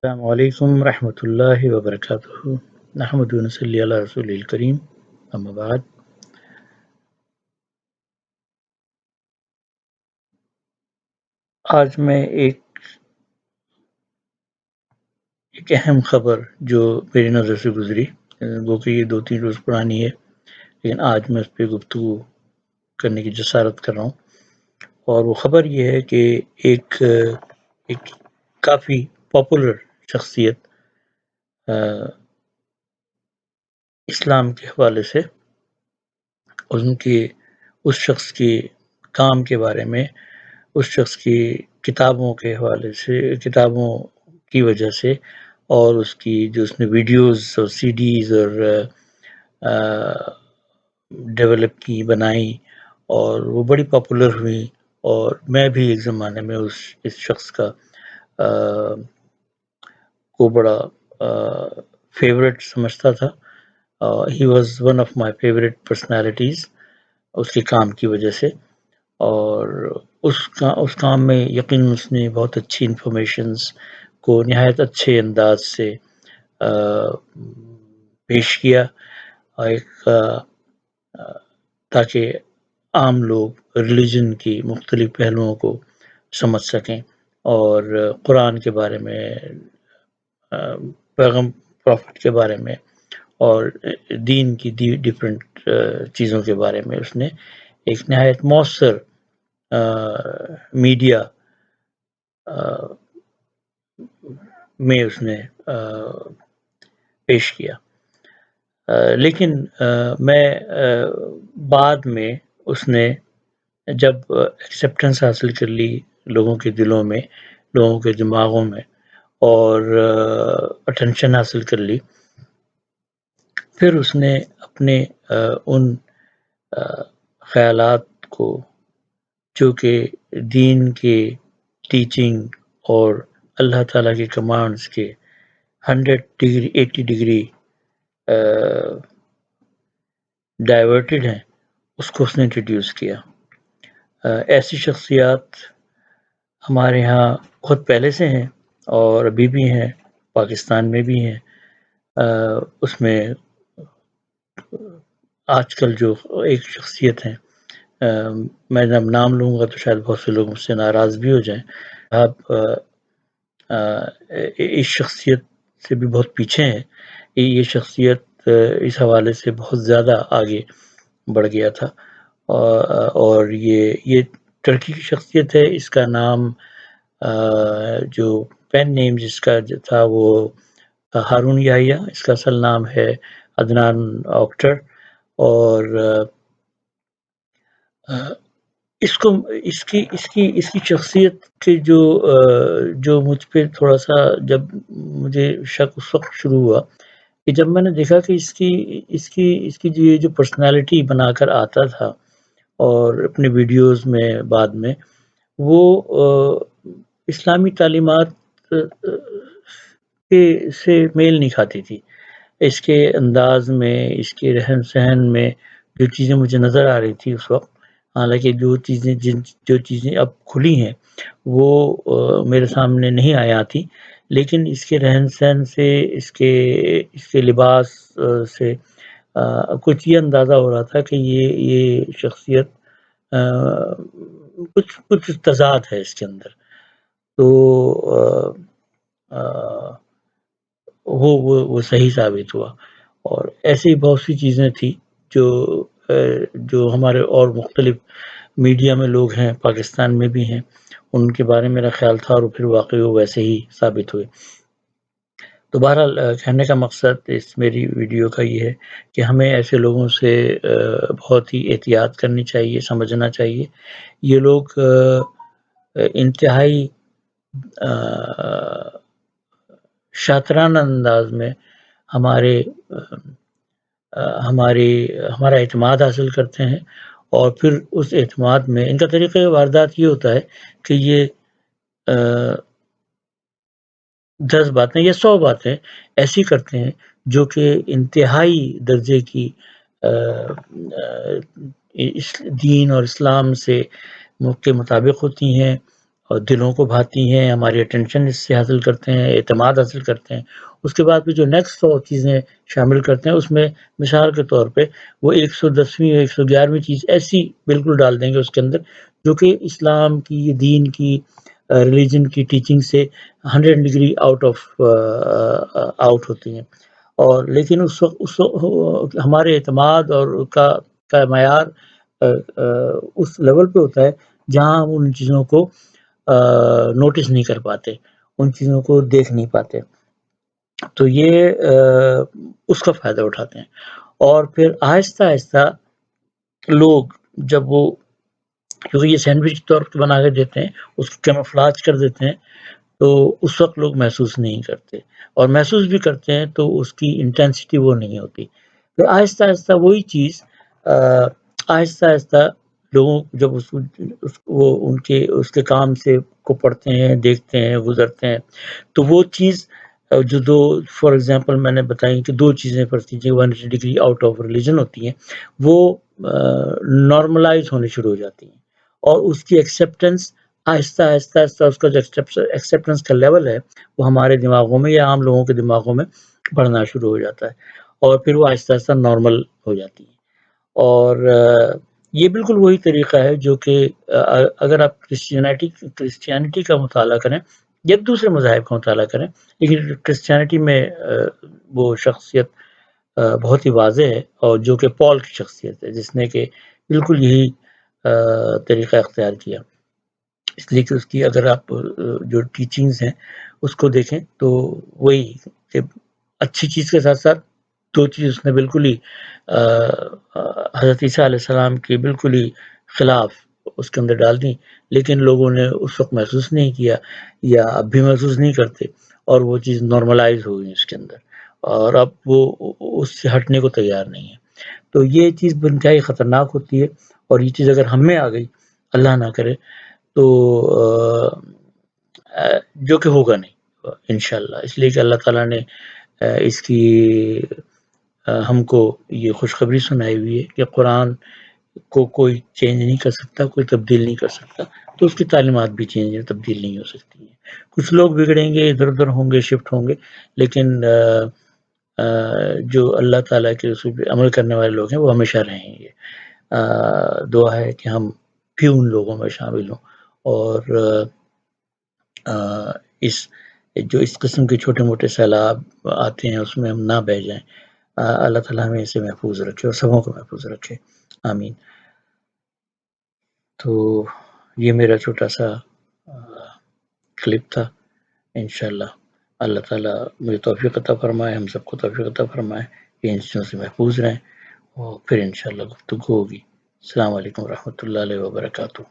السلام علیکم ورحمۃ اللہ وبرکاتہ نحمد و نصلی علی رسول الکریم اما بعد آج میں ایک اہم خبر جو میری نظر سے گزری وہ کہ یہ 2-3 روز پرانی ہے لیکن آج میں اس پہ گفتگو کرنے کی جسارت کر رہا ہوں اور وہ خبر یہ ہے کہ ایک کافی پاپولر شخصیت اسلام کے حوالے سے اس شخص کے کام کے بارے میں اس شخص کی کتابوں کے حوالے سے کتابوں کی وجہ سے اور اس نے ویڈیوز اور سی ڈیز اور ڈیولپ کی بنائی اور وہ بڑی پاپولر ہوئی اور میں بھی ایک زمانے میں اس شخص کا کو بڑا فیوریٹ سمجھتا تھا. He was one of my favourite personalities اس کے کام کی وجہ سے اور اس کام میں یقیناً اس نے بہت اچھی انفارمیشنز کو نہایت اچھے انداز سے پیش کیا تاکہ عام لوگ ریلیجن کی مختلف پہلوؤں کو سمجھ سکیں اور قرآن کے بارے میں پروفٹ کے بارے میں اور دین کی ڈیفرنٹ چیزوں کے بارے میں اس نے ایک نہایت مؤثر میڈیا میں اس نے پیش کیا. لیکن میں بعد میں اس نے جب ایکسیپٹنس حاصل کر لی لوگوں کے دلوں میں لوگوں کے دماغوں میں اور اٹینشن حاصل کر لی پھر اس نے اپنے ان خیالات کو جو کہ دین کے ٹیچنگ اور اللہ تعالیٰ کے کمانڈز کے 80 ڈگری ڈائیورٹڈ ہیں اس کو اس نے انٹروڈیوس کیا. ایسی شخصیات ہمارے ہاں بہت پہلے سے ہیں اور ابھی بھی ہیں پاکستان میں بھی ہیں. اس میں آج کل جو ایک شخصیت ہیں میں جب نام لوں گا تو شاید بہت سے لوگ مجھ سے ناراض بھی ہو جائیں. آپ اس شخصیت سے بھی بہت پیچھے ہیں. یہ شخصیت اس حوالے سے بہت زیادہ آگے بڑھ گیا تھا اور یہ ٹرکی کی شخصیت ہے. اس کا نام جو پین نیم جس کا تھا وہ ہارون یحییٰ. اس کا اصل نام ہے عدنان اوکٹر اور اس کی شخصیت کے جو مجھ پہ تھوڑا سا جب مجھے شک اس وقت شروع ہوا کہ جب میں نے دیکھا کہ اس کی جو پرسنالٹی بنا کر آتا تھا اور اپنے ویڈیوز میں بعد میں وہ اسلامی تعلیمات سے میل نہیں کھاتی تھی. اس کے انداز میں اس کے رہن سہن میں جو چیزیں مجھے نظر آ رہی تھی اس وقت حالانکہ جو چیزیں اب کھلی ہیں وہ میرے سامنے نہیں آیا تھی لیکن اس کے رہن سہن سے اس کے لباس سے کچھ یہ اندازہ ہو رہا تھا کہ یہ شخصیت کچھ تضاد ہے اس کے اندر. تو وہ صحیح ثابت ہوا اور ایسی بہت سی چیزیں تھیں جو ہمارے اور مختلف میڈیا میں لوگ ہیں پاکستان میں بھی ہیں ان کے بارے میں میرا خیال تھا اور پھر واقعی وہ ویسے ہی ثابت ہوئے. تو بہرحال کہنے کا مقصد اس میری ویڈیو کا یہ ہے کہ ہمیں ایسے لوگوں سے بہت ہی احتیاط کرنی چاہیے سمجھنا چاہیے. یہ لوگ انتہائی شاطرانہ انداز میں ہمارا اعتماد حاصل کرتے ہیں اور پھر اس اعتماد میں ان کا طریقہ واردات یہ ہوتا ہے کہ یہ 10 باتیں یا 100 باتیں ایسی کرتے ہیں جو کہ انتہائی درجے کی دین اور اسلام سے کے مطابق ہوتی ہیں اور دلوں کو بھاتی ہیں، ہماری اٹینشن اس سے حاصل کرتے ہیں، اعتماد حاصل کرتے ہیں۔ اس کے بعد پھر جو نیکسٹ 100 چیزیں شامل کرتے ہیں، اس میں مثال کے طور پہ وہ 110ویں یا 111ویں چیز ایسی بالکل ڈال دیں گے اس کے اندر، جو کہ اسلام کی، دین کی، ریلیجن کی ٹیچنگ سے 100 ڈگری آؤٹ ہوتی ہیں۔ اور لیکن اس وقت ہمارے اعتماد اور کا معیار اس لیول پہ ہوتا ہے جہاں ہم ان چیزوں کو نوٹس نہیں کر پاتے، ان چیزوں کو دیکھ نہیں پاتے، تو یہ اس کا فائدہ اٹھاتے ہیں۔ اور پھر آہستہ آہستہ لوگ جب وہ، کیونکہ یہ سینڈوچ کے طور پہ بنا کے دیتے ہیں، اس کو کیموفلاج کر دیتے ہیں، تو اس وقت لوگ محسوس نہیں کرتے، اور محسوس بھی کرتے ہیں تو اس کی انٹینسٹی وہ نہیں ہوتی۔ پھر آہستہ آہستہ وہی چیز آہستہ آہستہ لوگوں جب وہ اس کے کام سے کو پڑھتے ہیں، دیکھتے ہیں، گزرتے ہیں، تو وہ چیز جو دو فار ایگزامپل میں نے بتائی کہ 2 چیزیں پڑھتی ہیں 180 ڈگری آؤٹ آف ریلیجن ہوتی ہیں، وہ نارملائز ہونی شروع ہو جاتی ہیں، اور اس کی ایکسیپٹنس آہستہ آہستہ آہستہ اس کا جو ایکسیپٹنس کا لیول ہے وہ ہمارے دماغوں میں یا عام لوگوں کے دماغوں میں بڑھنا شروع ہو جاتا ہے، اور پھر وہ آہستہ آہستہ نارمل ہو جاتی ہے۔ اور یہ بالکل وہی طریقہ ہے جو کہ اگر آپ کرسچینٹی کا مطالعہ کریں یا دوسرے مذاہب کا مطالعہ کریں، لیکن کرسچینٹی میں وہ شخصیت بہت ہی واضح ہے، اور جو کہ پال کی شخصیت ہے، جس نے کہ بالکل یہی طریقہ اختیار کیا، اس لیے کہ اس کی اگر آپ جو ٹیچنگز ہیں اس کو دیکھیں تو وہی کہ اچھی چیز کے ساتھ ساتھ 2 چیز اس نے بالکل ہی حضرت عیسیٰ علیہ السلام کی بالکل ہی خلاف اس کے اندر ڈال دیں، لیکن لوگوں نے اس وقت محسوس نہیں کیا یا اب بھی محسوس نہیں کرتے، اور وہ چیز نارملائز ہو گئی اس کے اندر، اور اب وہ اس سے ہٹنے کو تیار نہیں ہے۔ تو یہ چیز انتہائی خطرناک ہوتی ہے، اور یہ چیز اگر ہم میں آ گئی، اللہ نہ کرے، تو جو کہ ہوگا نہیں انشاءاللہ، اس لیے کہ اللہ تعالیٰ نے اس کی ہم کو یہ خوشخبری سنائی ہوئی ہے کہ قرآن کو کوئی چینج نہیں کر سکتا، کوئی تبدیل نہیں کر سکتا، تو اس کی تعلیمات بھی چینج تبدیل نہیں ہو سکتی ہیں۔ کچھ لوگ بگڑیں گے، ادھر ادھر ہوں گے، شفٹ ہوں گے، لیکن جو اللہ تعالیٰ کے رسول پہ عمل کرنے والے لوگ ہیں وہ ہمیشہ رہیں گے۔ دعا ہے کہ ہم بھی ان لوگوں میں شامل ہوں، اور اس قسم کے چھوٹے موٹے سیلاب آتے ہیں اس میں ہم نہ بہہ جائیں۔ اللہ تعالیٰ ہمیں اسے محفوظ رکھے اور سبوں کو محفوظ رکھے، آمین۔ تو یہ میرا چھوٹا سا کلپ تھا، انشاءاللہ اللہ تعالیٰ مجھے توفیق عطا فرمائے، ہم سب کو توفیق عطا فرمائے کہ ان چیزوں سے محفوظ رہیں، اور پھر انشاءاللہ گفتگو ہوگی۔ السلام علیکم ورحمۃ اللہ وبرکاتہ۔